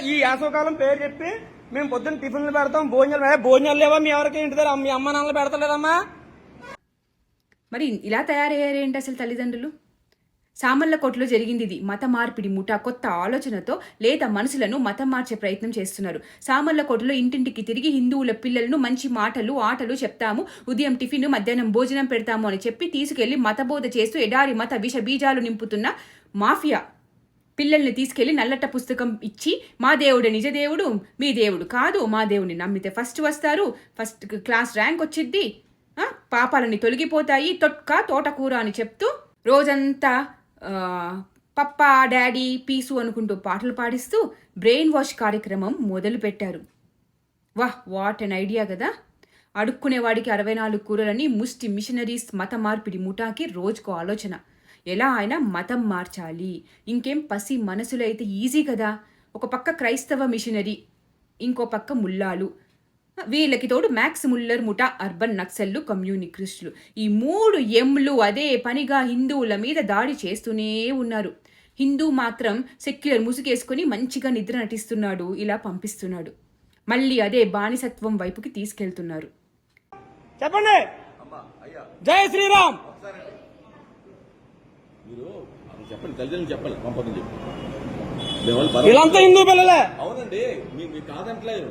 ఈ వేసవకాలం పేరు చెప్పి మేము పొద్దున్న టిఫిన్లు పెడతాం, భోజనాలు లేవా మీ ఎవరికి ఇంటి దగ్గర మీ అమ్మ నాన్నలు పెడతలేదమ్మా? మరి ఇలా తయారయ్యారేంటి అసలు తల్లిదండ్రులు? సామర్లకోటలో జరిగింది ఇది. మత మార్పిడి ముఠా కొత్త ఆలోచనతో లేదా మనసులను మతం మార్చే ప్రయత్నం చేస్తున్నారు. సామర్లకోటలో ఇంటింటికి తిరిగి హిందువుల పిల్లలను మంచి మాటలు ఆటలు చెప్తాము, ఉదయం టిఫిన్ మధ్యాహ్నం భోజనం పెడతాము అని చెప్పి తీసుకెళ్లి మతబోధ చేస్తూ ఎడారి మత విష బీజాలు నింపుతున్న మాఫియా పిల్లల్ని తీసుకెళ్లి నల్లట పుస్తకం ఇచ్చి మా దేవుడు నిజ దేవుడు, మీ దేవుడు కాదు, మా దేవుడిని నమ్మితే ఫస్ట్ వస్తారు, ఫస్ట్ క్లాస్ ర్యాంక్ వచ్చిద్ది, పాపాలని తొలగిపోతాయి, తోటకూర అని చెప్తూ రోజంతా పప్పా డాడీ పీసు అనుకుంటూ పాటలు పాడిస్తూ బ్రెయిన్ వాష్ కార్యక్రమం మొదలుపెట్టారు. వాట్ అన్ ఐడియా కదా. అడుక్కునేవాడికి 64 కూరలని ముష్టి మిషనరీస్ మత మార్పిడి ముఠాకి రోజుకో ఆలోచన. ఎలా అయినా మతం మార్చాలి. ఇంకేం పసి మనసులు అయితే ఈజీ కదా. ఒక పక్క క్రైస్తవ మిషనరీ, ఇంకో పక్క ముల్లాలు, వీళ్ళకి తోడు మ్యాక్స్ ముల్లర్ ముఠా అర్బన్ నక్సల్లు కమ్యూనిస్టులు. ఈ 3 ఎంలు అదే పనిగా హిందువుల మీద దాడి చేస్తూనే ఉన్నారు. హిందూ మాత్రం సెక్యులర్ ముసుగేసుకుని మంచిగా నిద్ర నటిస్తున్నాడు, ఇలా పంపిస్తున్నాడు. మళ్ళీ అదే బానిసత్వం వైపుకి తీసుకెళ్తున్నారు. చెప్పండి. జై శ్రీరామ్. వీళ్ళంతా హిందూ పిల్లలే. అవునండి, మీకు కాదంటలేదు.